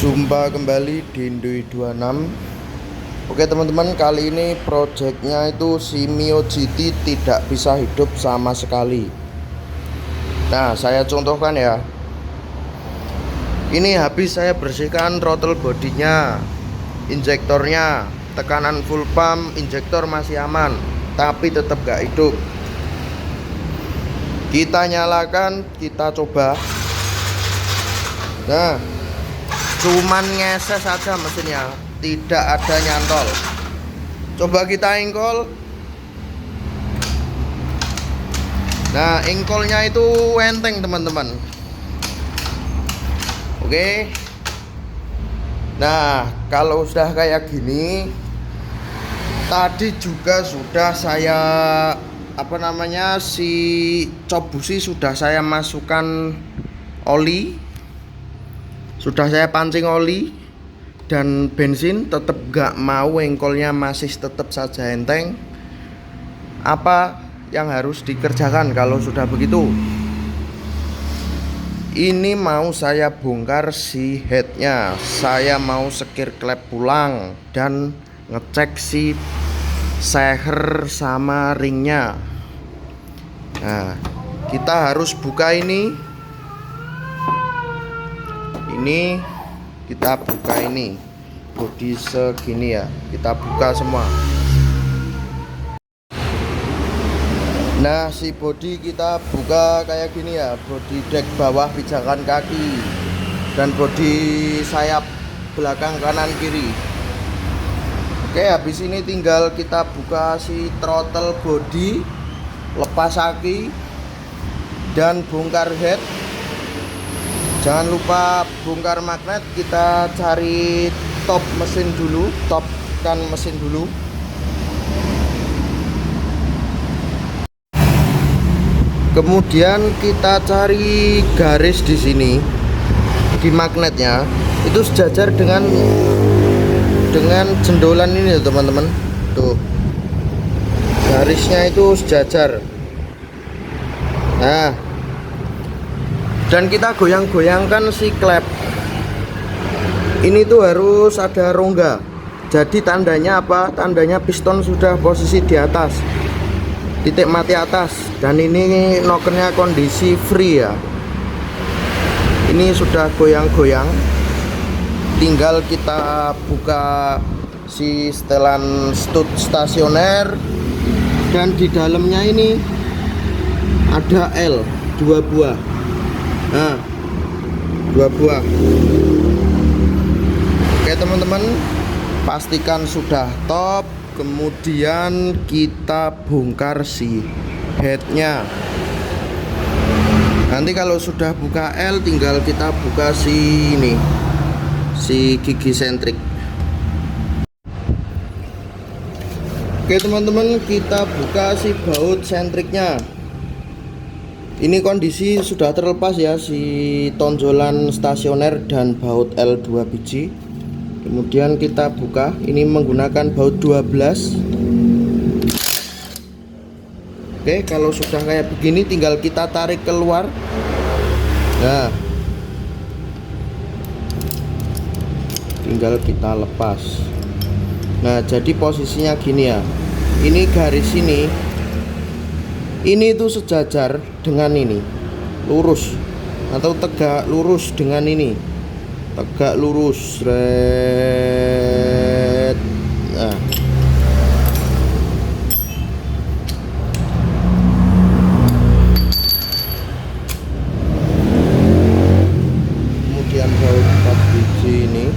Jumpa kembali di Indui 26. Oke teman-teman, kali ini projectnya itu si Mio GT tidak bisa hidup sama sekali. Nah, saya contohkan ya. Ini habis saya bersihkan throttle bodinya, injektornya, tekanan full pump, injektor masih aman, tapi tetap gak hidup. Kita nyalakan, kita coba. Nah, cuman ngeses saja mesinnya, tidak ada nyantol. Coba kita engkol. Nah, engkolnya itu enteng teman-teman. Oke. Nah, kalau sudah kayak gini, tadi juga sudah saya si cop busi sudah saya masukkan oli, sudah saya pancing oli dan bensin, tetap gak mau, engkolnya masih tetap saja enteng. Apa yang harus dikerjakan kalau sudah begitu? Ini mau saya bongkar si headnya, saya mau sekir klep pulang dan ngecek si seher sama ringnya. Nah, kita harus buka ini kita buka ini bodi segini ya, kita buka semua. Nah, si bodi kita buka kayak gini ya, bodi deck bawah pijakan kaki dan bodi sayap belakang kanan kiri. Oke, habis ini tinggal kita buka si throttle body, lepas aki dan bongkar head. Jangan lupa bongkar magnet. Kita cari top mesin dulu, top kan mesin dulu. Kemudian kita cari garis di sini, di magnetnya itu sejajar dengan jendolan ini ya teman-teman. Tuh, garisnya itu sejajar. Nah, dan kita goyang-goyangkan si klep ini tuh harus ada rongga. Jadi tandanya apa? Tandanya piston sudah posisi di atas, titik mati atas, dan ini nokennya kondisi free ya. Ini sudah goyang-goyang, tinggal kita buka si setelan stud stasioner, dan di dalamnya ini ada L 2 buah. Nah, 2 buah. Oke teman-teman, pastikan sudah top. Kemudian kita bongkar si headnya. Nanti kalau sudah buka L, tinggal kita buka si gigi sentrik. Oke teman-teman, kita buka si baut sentriknya. Ini kondisi sudah terlepas ya, si tonjolan stasioner dan baut L 2 biji. Kemudian kita buka, ini menggunakan baut 12. Oke, kalau sudah kayak begini tinggal kita tarik keluar. Nah, tinggal kita lepas. Nah, jadi posisinya gini ya. Ini garis ini tuh sejajar dengan ini, lurus atau tegak lurus dengan ini, tegak lurus, red. Nah, kemudian baut 4 biji ini.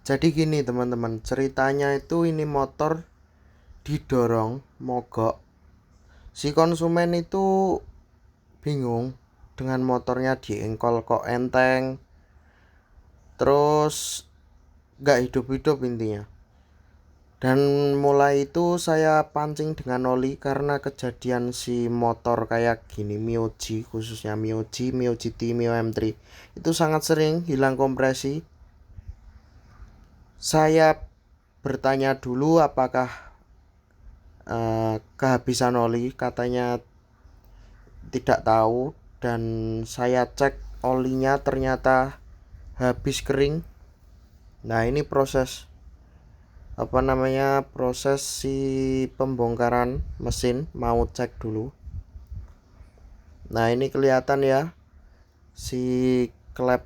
Jadi gini teman-teman, ceritanya itu ini motor didorong mogok. Si konsumen itu bingung dengan motornya diengkol kok enteng, terus gak hidup-hidup intinya. Dan mulai itu saya pancing dengan oli karena kejadian si motor kayak gini, Mioji, khususnya Mio GT, Mio M3 itu sangat sering hilang kompresi. Saya bertanya dulu apakah kehabisan oli, katanya tidak tahu, dan saya cek olinya ternyata habis kering. Nah, ini proses proses si pembongkaran mesin, mau cek dulu. Nah, ini kelihatan ya si klep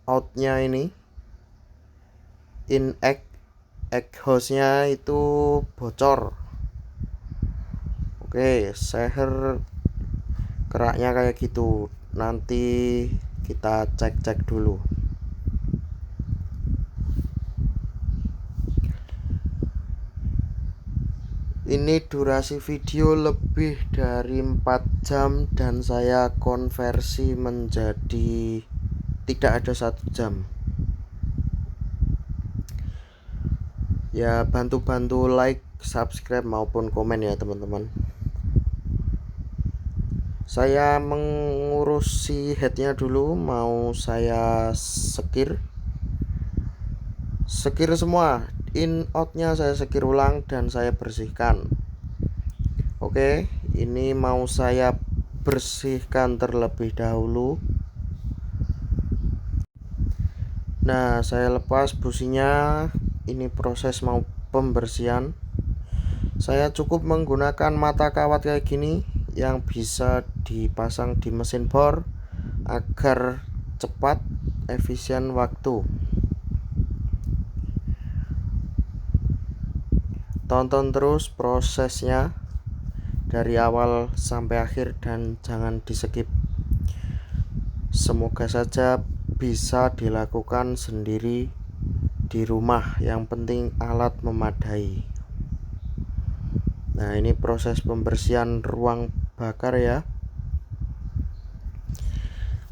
outnya ini, in egg hose-nya itu bocor. Oke, seher keraknya kayak gitu. Nanti kita cek dulu. Ini durasi video lebih dari 4 jam dan saya konversi menjadi tidak ada 1 jam. Ya, bantu-bantu like, subscribe maupun komen ya teman-teman. Saya mengurus si headnya dulu, mau saya sekir semua, in outnya saya sekir ulang dan saya bersihkan. Oke, ini mau saya bersihkan terlebih dahulu. Nah, saya lepas businya. Ini proses mau pembersihan. Saya cukup menggunakan mata kawat kayak gini yang bisa dipasang di mesin bor agar cepat, efisien waktu. Tonton terus prosesnya dari awal sampai akhir dan jangan di skip. Semoga saja bisa dilakukan sendiri di rumah, yang penting alat memadai. Nah, ini proses pembersihan ruang bakar ya,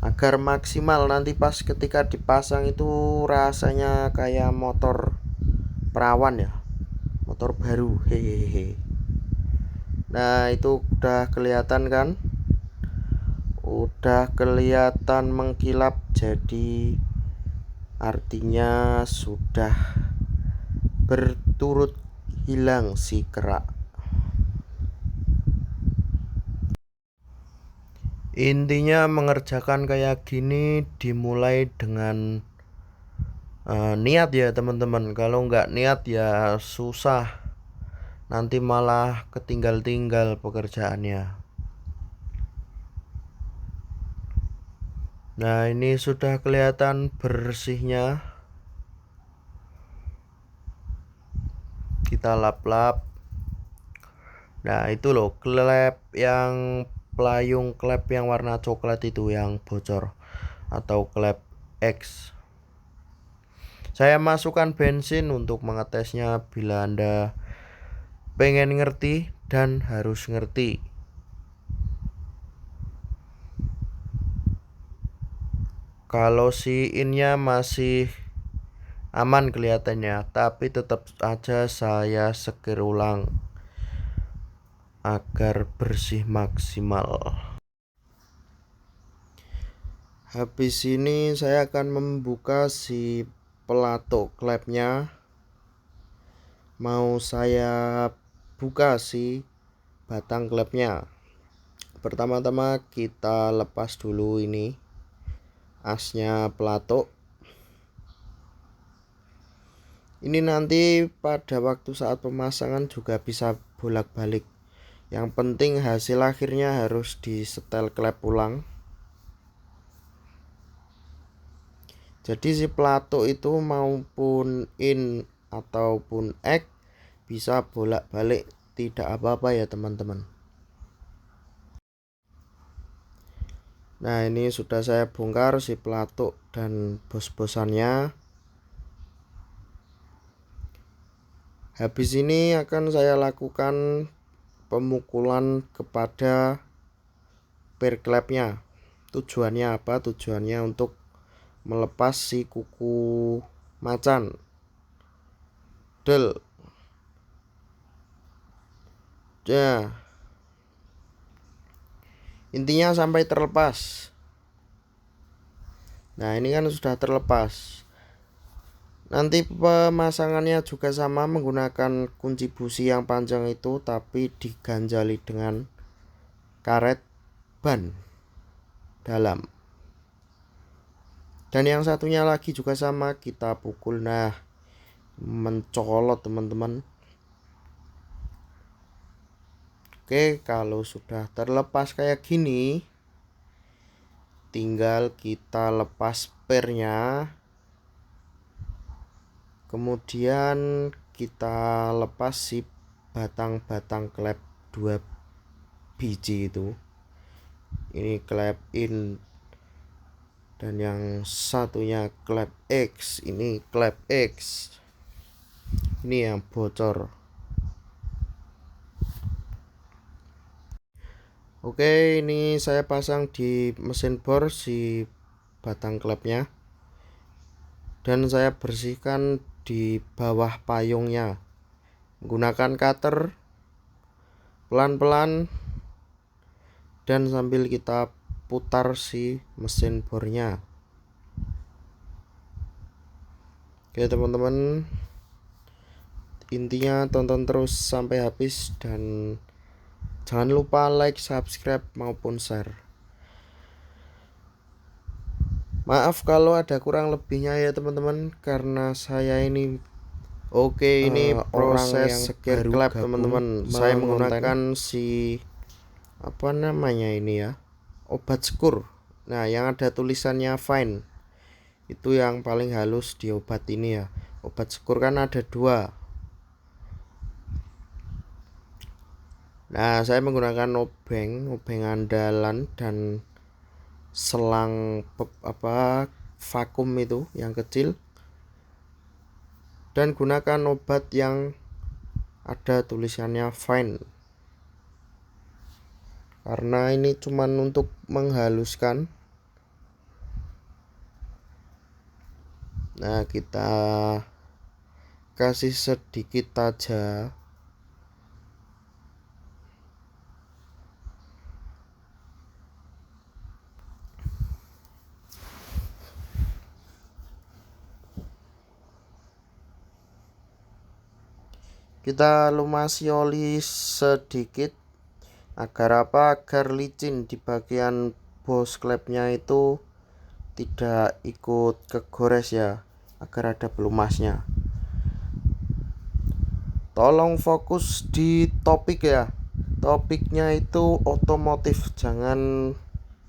agar maksimal nanti pas ketika dipasang itu rasanya kayak motor perawan ya, motor baru, hehehe. Nah, itu udah kelihatan kan, udah kelihatan mengkilap, jadi artinya sudah berturut hilang si kerak. Intinya mengerjakan kayak gini dimulai dengan niat ya teman-teman. Kalau nggak niat ya susah, nanti malah ketinggal-tinggal pekerjaannya. Nah, ini sudah kelihatan bersihnya. Kita lap-lap. Nah, itu loh klep yang pelayung, klep yang warna coklat itu yang bocor, atau klep X. Saya masukkan bensin untuk mengetesnya bila Anda pengen ngerti dan harus ngerti. Kalau si innya masih aman kelihatannya, tapi tetap aja saya sekir ulang agar bersih maksimal. Habis ini saya akan membuka si pelatuk klepnya. Mau saya buka si batang klepnya. Pertama-tama kita lepas dulu ini asnya pelatuk. Ini nanti pada waktu saat pemasangan juga bisa bolak-balik. Yang penting hasil akhirnya harus disetel klep ulang. Jadi si pelatuk itu maupun in ataupun egg bisa bolak-balik, tidak apa-apa ya teman-teman. Nah, ini sudah saya bongkar si pelatuk dan bos-bosannya. Habis ini akan saya lakukan pemukulan kepada per klepnya. Tujuannya apa? Tujuannya untuk melepas si kuku macan del. Ya, intinya sampai terlepas. Nah, ini kan sudah terlepas. Nanti pemasangannya juga sama menggunakan kunci busi yang panjang itu, tapi diganjali dengan karet ban dalam. Dan yang satunya lagi juga sama, kita pukul. Nah, mencolot teman-teman. Oke, kalau sudah terlepas kayak gini, tinggal kita lepas spare-nya. Kemudian kita lepas si batang-batang klep 2 biji itu. Ini klep in dan yang satunya klep X. Ini klep X. Ini yang bocor. Oke, ini saya pasang di mesin bor si batang klepnya. Dan saya bersihkan di bawah payungnya menggunakan cutter pelan-pelan dan sambil kita putar si mesin bornya. Oke teman-teman, intinya tonton terus sampai habis dan jangan lupa like, subscribe maupun share. Maaf kalau ada kurang lebihnya ya teman-teman, karena saya ini ini proses gear klep teman-teman. Saya menggunakan si apa namanya ini ya, obat skur. Nah, yang ada tulisannya fine itu yang paling halus di obat ini ya. Obat skur kan ada 2. Nah, saya menggunakan obeng andalan dan selang vakum itu yang kecil, dan gunakan obat yang ada tulisannya fine karena ini cuman untuk menghaluskan. Nah, kita kasih sedikit aja. Kita lumasi oli sedikit agar agar licin di bagian bos klepnya itu tidak ikut kegores ya, agar ada pelumasnya. Tolong fokus di topik ya, topiknya itu otomotif, jangan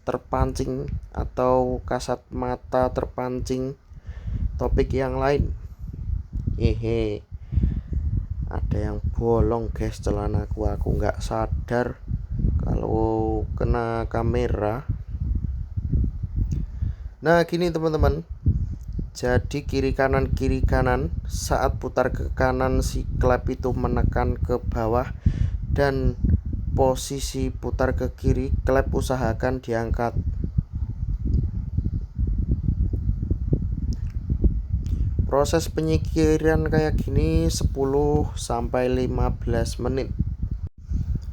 terpancing atau kasat mata terpancing topik yang lain. Ada yang bolong guys celanaku, aku nggak sadar kalau kena kamera. Nah gini teman-teman, jadi kiri kanan saat putar ke kanan si klep itu menekan ke bawah, dan posisi putar ke kiri klep usahakan diangkat. Proses penyikiran kayak gini 10-15 menit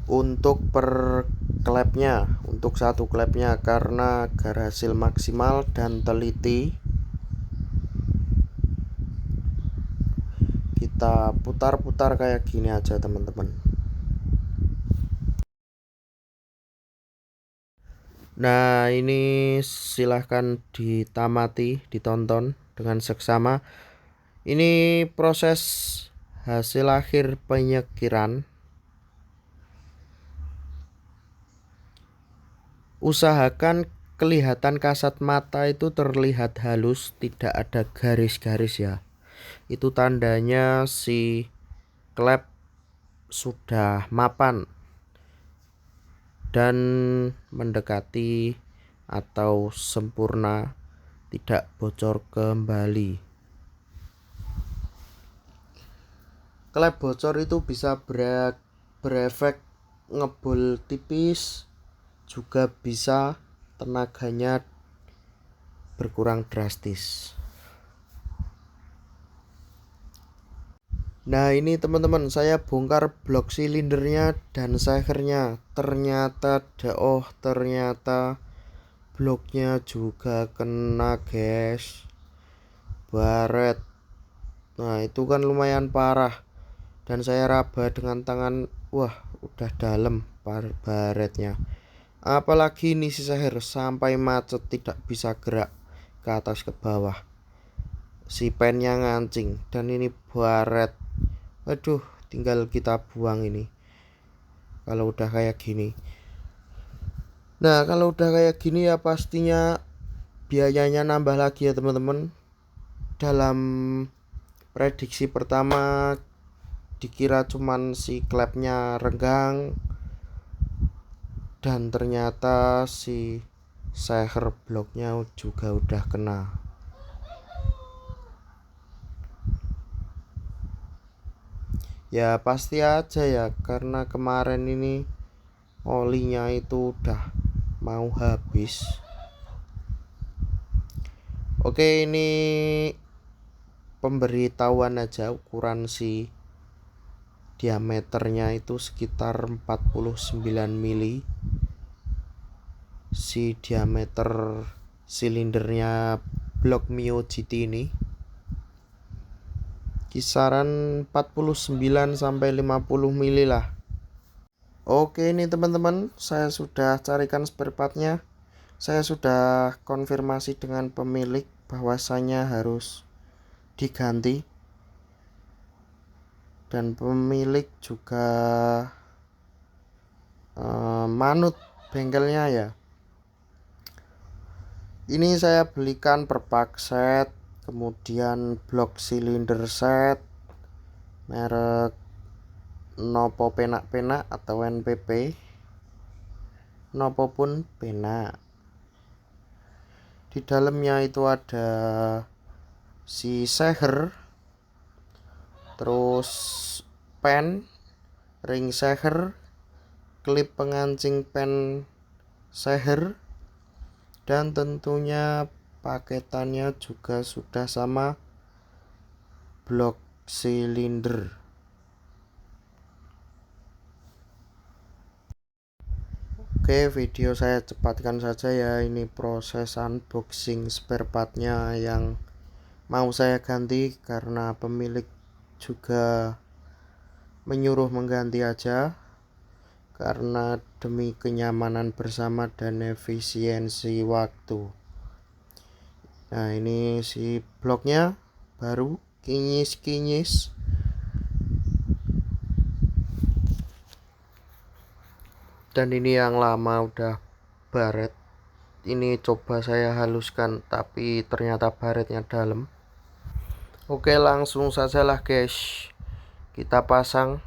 untuk per klepnya, untuk satu klepnya, karena agar hasil maksimal dan teliti. Kita putar-putar kayak gini aja teman-teman. Nah, ini silahkan ditamati, ditonton dengan seksama. Ini proses hasil akhir penyikiran. Usahakan kelihatan kasat mata itu terlihat halus, tidak ada garis-garis ya. Itu tandanya si klep sudah mapan dan mendekati atau sempurna, tidak bocor kembali. Klep bocor itu bisa berefek ngebul tipis, juga bisa tenaganya berkurang drastis. Nah ini teman-teman, saya bongkar blok silindernya dan sehernya. Ternyata bloknya juga kena guys, baret. Nah itu kan lumayan parah, dan saya raba dengan tangan. Wah, udah dalam baretnya. Apalagi ini si seher sampai macet, tidak bisa gerak ke atas ke bawah. Si pennya ngancing dan ini baret. Aduh, tinggal kita buang ini kalau udah kayak gini. Nah kalau udah kayak gini ya pastinya biayanya nambah lagi ya teman-teman. Dalam prediksi pertama dikira cuman si klepnya renggang, dan ternyata si seher bloknya juga udah kena. Ya pasti aja ya, karena kemarin ini olinya itu udah mau habis. Oke, ini pemberitahuan aja, ukuran si diameternya itu sekitar 49 mili. Si diameter silindernya blok Mio GT ini kisaran 49 sampai 50 mili lah. Oke, ini teman-teman, saya sudah carikan spare partnya. Saya sudah konfirmasi dengan pemilik bahwasanya harus diganti, dan pemilik juga manut bengkelnya ya. Ini saya belikan per pak set, kemudian blok silinder set merek Nopo Penak-Penak atau NPP, Nopo pun penak. Di dalamnya itu ada si seher, terus pen, ring seher, klip pengancing pen seher, dan tentunya paketannya juga sudah sama blok silinder. Oke, video saya cepatkan saja ya. Ini proses unboxing spare partnya yang mau saya ganti, karena pemilik juga menyuruh mengganti aja, karena demi kenyamanan bersama dan efisiensi waktu. Nah ini si bloknya baru kinyis-kinyis, dan ini yang lama udah baret. Ini coba saya haluskan tapi ternyata baretnya dalam. Oke, langsung saja lah guys, kita pasang.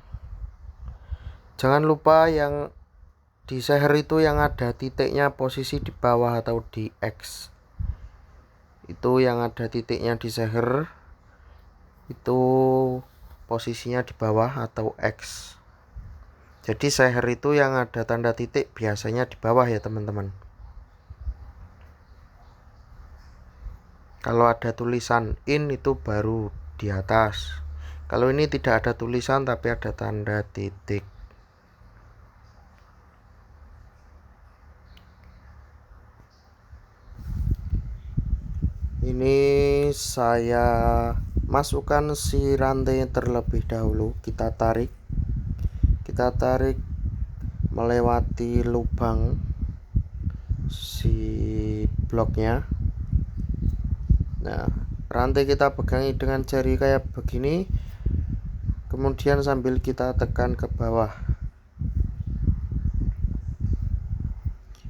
Jangan lupa yang di seher itu yang ada titiknya posisi di bawah atau di X. Itu yang ada titiknya di seher itu posisinya di bawah atau X. Jadi seher itu yang ada tanda titik biasanya di bawah ya teman-teman. Kalau ada tulisan in itu baru di atas. Kalau ini tidak ada tulisan tapi ada tanda titik. Ini saya masukkan si rantai terlebih dahulu. Kita tarik melewati lubang si bloknya. Nah, rantai kita pegangi dengan jari kayak begini, kemudian sambil kita tekan ke bawah.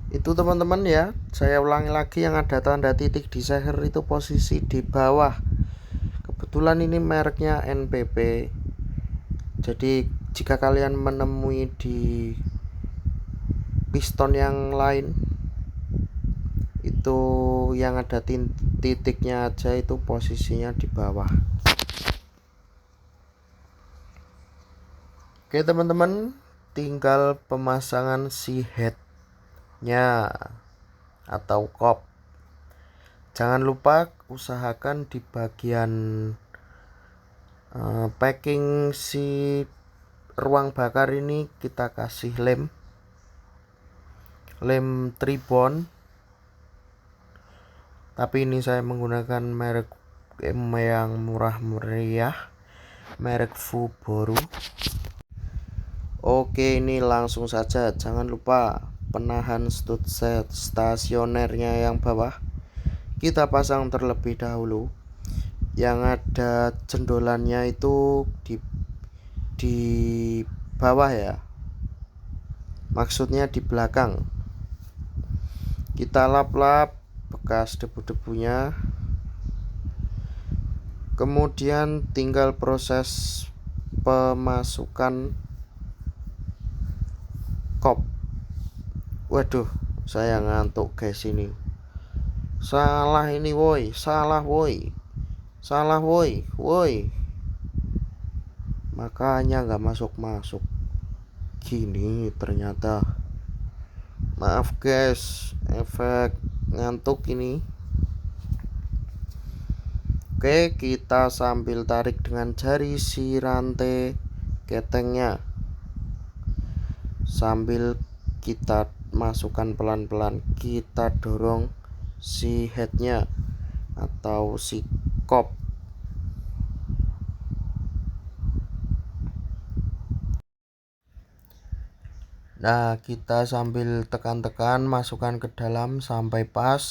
Itu teman-teman ya, saya ulangi lagi, yang ada tanda titik di seher itu posisi di bawah. Kebetulan ini mereknya NPP. Jadi jika kalian menemui di piston yang lain itu yang ada titiknya aja itu posisinya di bawah. Oke teman-teman, tinggal pemasangan si headnya atau kop. Jangan lupa usahakan di bagian Packing si ruang bakar ini kita kasih lem Tribon, tapi ini saya menggunakan merek yang murah meriah, merek Fuboru. Oke, ini langsung saja, jangan lupa penahan stud stasionernya yang bawah kita pasang terlebih dahulu. Yang ada cendolannya itu di bawah ya, maksudnya di belakang. Kita lap-lap bekas debu-debunya, kemudian tinggal proses pemasukan kop. Waduh, saya ngantuk guys ini. Salah ini woi, salah woi. Makanya nggak masuk gini ternyata. Maaf guys, efek ngantuk ini. Oke, kita sambil tarik dengan jari si rantai ketengnya, sambil kita masukkan pelan-pelan, kita dorong si headnya atau si kop. Nah, kita sambil tekan-tekan masukkan ke dalam sampai pas,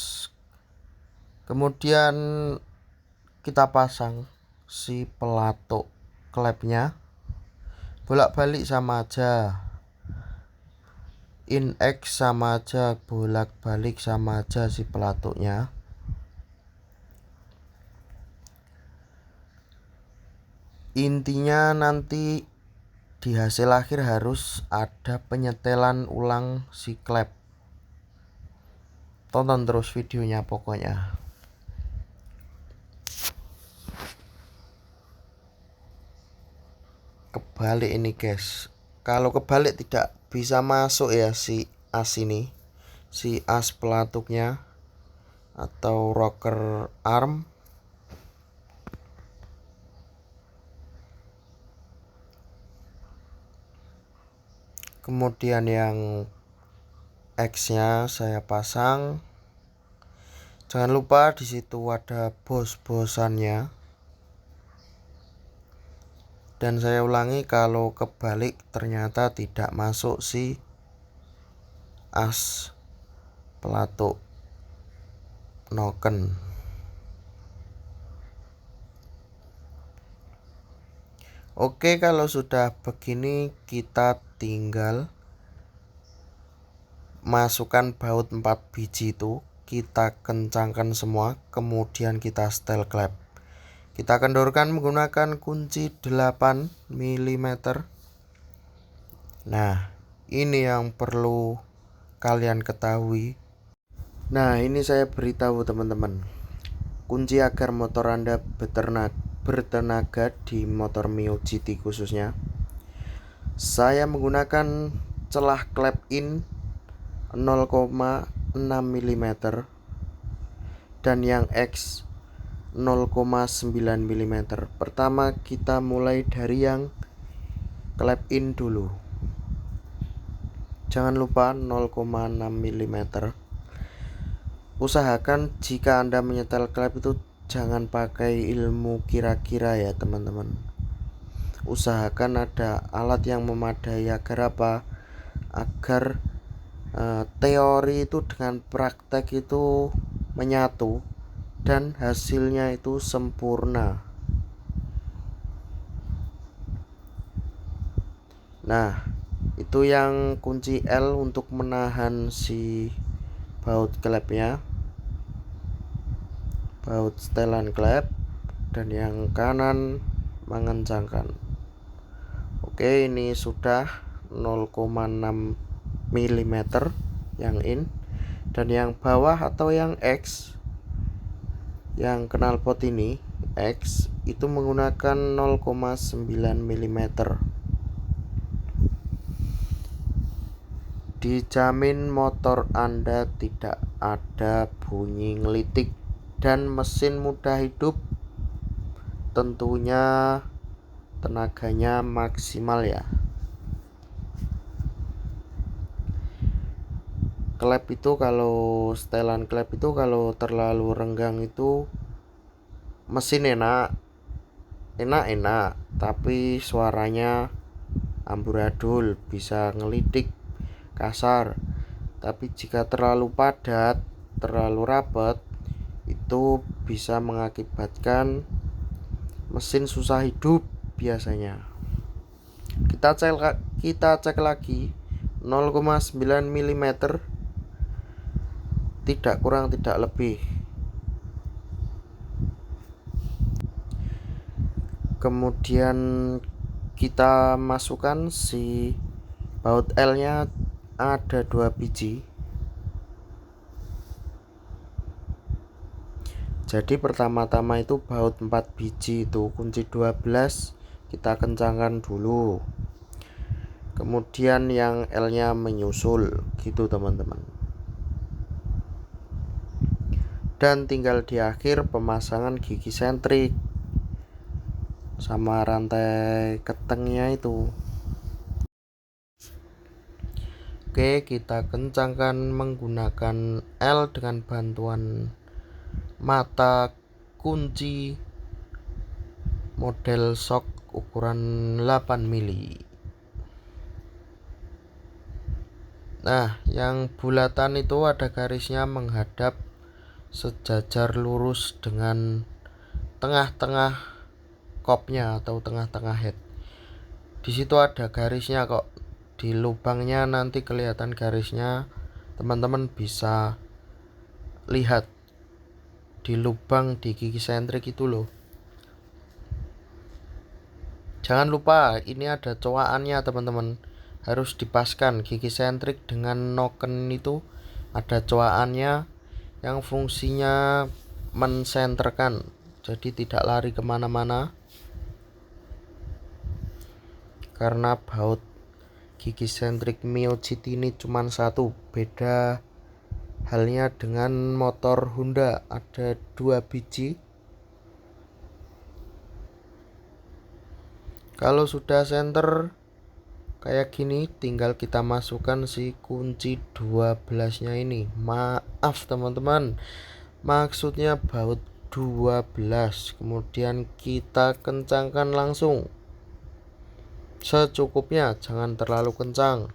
kemudian kita pasang si pelatuk klepnya. Bolak-balik sama aja, in X sama aja, bolak-balik sama aja si pelatuknya. Intinya nanti di hasil akhir harus ada penyetelan ulang si klep. Tonton terus videonya pokoknya. Kebalik ini guys, kalau kebalik tidak bisa masuk ya si as ini, si as pelatuknya atau rocker arm. Kemudian yang X nya saya pasang. Jangan lupa di situ ada bos-bosannya. Dan saya ulangi, kalau kebalik ternyata tidak masuk si as pelatuk noken. Oke, kalau sudah begini kita tinggal masukkan baut 4 biji itu, kita kencangkan semua, kemudian kita setel klep. Kita kendorkan menggunakan kunci 8 mm. Nah, ini yang perlu kalian ketahui. Nah, ini saya beritahu teman-teman, kunci agar motor Anda bertenaga di motor Mio GT khususnya, saya menggunakan celah klep in 0,6 mm dan yang X 0,9 mm. Pertama kita mulai dari yang klep in dulu. Jangan lupa 0,6 mm. Usahakan jika Anda menyetel klep itu jangan pakai ilmu kira-kira ya teman-teman. Usahakan ada alat yang memadai. Agar apa? Agar teori itu dengan praktek itu menyatu dan hasilnya itu sempurna. Nah, itu yang kunci L untuk menahan si baut klepnya, baut setelan klep, dan yang kanan mengencangkan. Oke, ini sudah 0,6 mm yang in, dan yang bawah atau yang X, yang knalpot ini X itu menggunakan 0,9 mm. Dijamin motor Anda tidak ada bunyi ngelitik dan mesin mudah hidup. Tentunya tenaganya maksimal ya. Klep itu kalau setelan klep itu kalau terlalu renggang itu mesin enak tapi suaranya amburadul, bisa ngelidik kasar. Tapi jika terlalu padat, terlalu rapat, itu bisa mengakibatkan mesin susah hidup biasanya. Kita cek lagi 0,9 mm, tidak kurang tidak lebih. Kemudian kita masukkan si baut L nya ada 2 biji. Jadi pertama-tama itu baut 4 biji itu kunci 12 kita kencangkan dulu. Kemudian yang L nya menyusul gitu teman-teman. Dan tinggal di akhir pemasangan gigi sentrik sama rantai ketengnya itu. Oke, kita kencangkan menggunakan L dengan bantuan mata kunci model shock ukuran 8 mili. Nah, yang bulatan itu ada garisnya menghadap sejajar lurus dengan tengah-tengah kopnya atau tengah-tengah head. Di situ ada garisnya kok. Di lubangnya nanti kelihatan garisnya. Teman-teman bisa lihat di lubang di gigi sentrik itu loh. Jangan lupa ini ada coakannya teman-teman. Harus dipaskan gigi sentrik dengan noken itu ada coakannya yang fungsinya mensenterkan, jadi tidak lari kemana-mana. Karena baut gigi sentrik Mio GT ini cuma satu, beda halnya dengan motor Honda ada 2 biji. Kalau sudah senter kayak gini, tinggal kita masukkan si kunci 12 nya ini. Maaf teman-teman, maksudnya baut 12. Kemudian kita kencangkan langsung secukupnya, jangan terlalu kencang,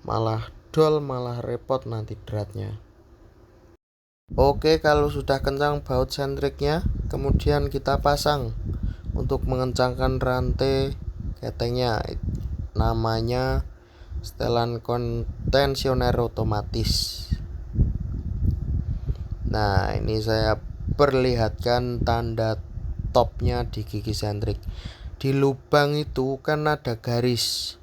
malah dol, malah repot nanti dratnya. Oke, kalau sudah kencang baut sentriknya, kemudian kita pasang untuk mengencangkan rantai ketengnya. Namanya setelan kontensioner otomatis. Nah, ini saya perlihatkan tanda topnya di gigi sentrik. Di lubang itu kan ada garis.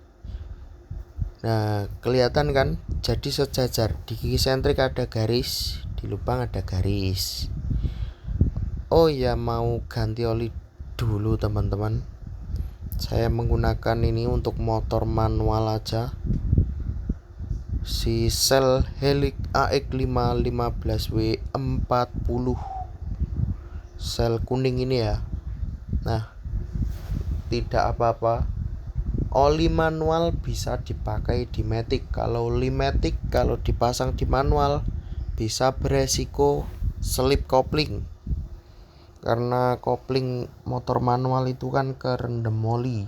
Nah, kelihatan kan? Jadi sejajar. Di gigi sentrik ada garis, di lubang ada garis. Oh ya, mau ganti oli dulu teman-teman. Saya menggunakan ini untuk motor manual aja. Si sel Helix AX5 15W40 sel kuning ini ya. Nah, tidak apa-apa, oli manual bisa dipakai di matic. Kalau oli matic kalau dipasang di manual bisa beresiko selip kopling, karena kopling motor manual itu kan kerendam oli.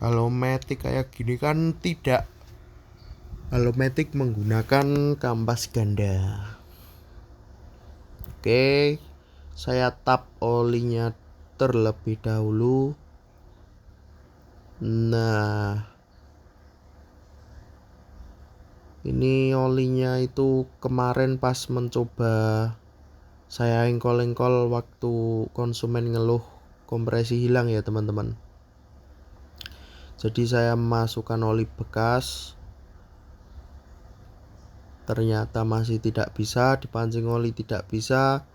Kalau matic kayak gini kan tidak. Kalau matic menggunakan kampas ganda. Oke, saya tap olinya terlebih dahulu. Nah, ini olinya itu kemarin pas mencoba saya engkol-engkol waktu konsumen ngeluh kompresi hilang ya teman-teman. Jadi saya masukkan oli bekas, ternyata masih tidak bisa, dipancing oli tidak bisa,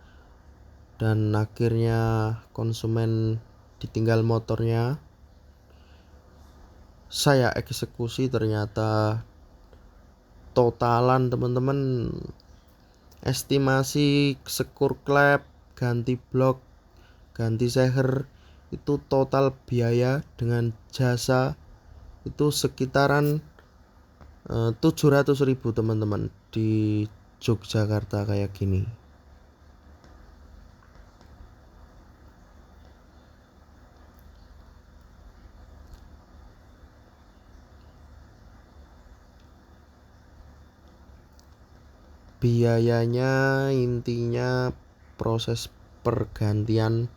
dan akhirnya konsumen ditinggal motornya. Saya eksekusi, ternyata totalan teman-teman, estimasi sekur klep, ganti blok, ganti seher itu total biaya dengan jasa itu sekitaran 700.000 teman-teman di Yogyakarta kayak gini. Biayanya intinya proses pergantian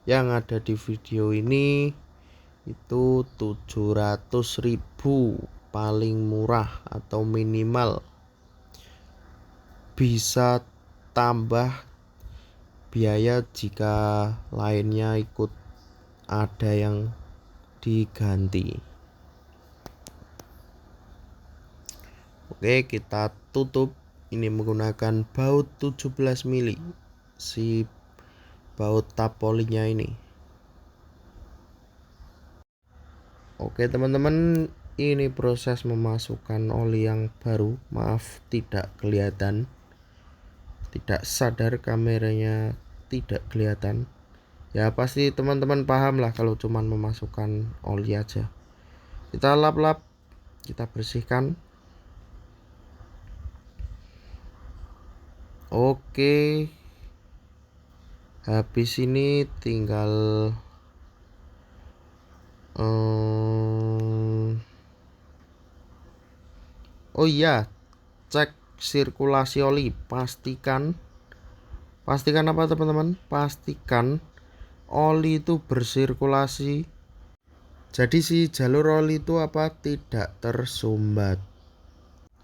yang ada di video ini itu 700.000 paling murah atau minimal, bisa tambah biaya jika lainnya ikut ada yang diganti. Oke, kita tutup ini menggunakan baut 17 mili si baut tapolinya ini. Oke teman-teman, ini proses memasukkan oli yang baru. Maaf tidak kelihatan, tidak sadar kameranya tidak kelihatan. Ya pasti teman-teman paham lah kalau cuman memasukkan oli aja. Kita lap-lap, kita bersihkan. Oke, habis ini tinggal oh iya, cek sirkulasi oli. Pastikan apa teman-teman? Pastikan oli itu bersirkulasi. Jadi si jalur oli itu tidak tersumbat.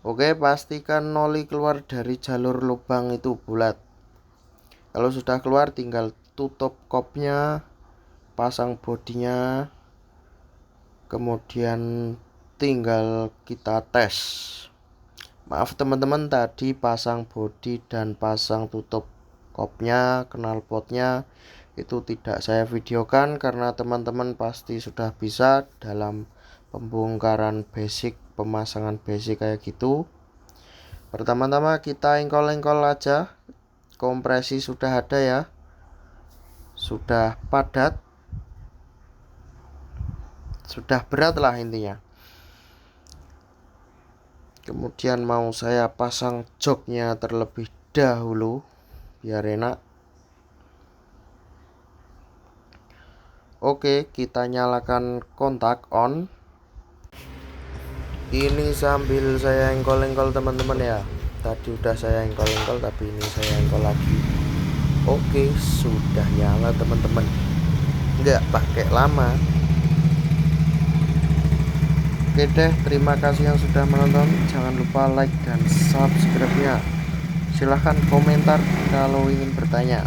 Oke, pastikan oli keluar dari jalur lubang itu bulat. Kalau sudah keluar tinggal tutup kopnya, pasang bodinya, kemudian tinggal kita tes. Maaf teman-teman, tadi pasang bodi dan pasang tutup kopnya, knalpotnya itu tidak saya videokan karena teman-teman pasti sudah bisa dalam pembongkaran basic, pemasangan basic kayak gitu. Pertama-tama kita engkol-engkol aja. Kompresi sudah ada ya, sudah padat, sudah berat lah intinya. Kemudian mau saya pasang joknya terlebih dahulu biar enak. Oke, kita nyalakan kontak on. Ini sambil saya engkol-engkol teman-teman ya. Tadi udah saya engkol-engkol, tapi ini saya engkol lagi. Oke, sudah nyala teman-teman. Nggak pakai lama. Oke deh, terima kasih yang sudah menonton. Jangan lupa like dan subscribe-nya. Silahkan komentar kalau ingin bertanya.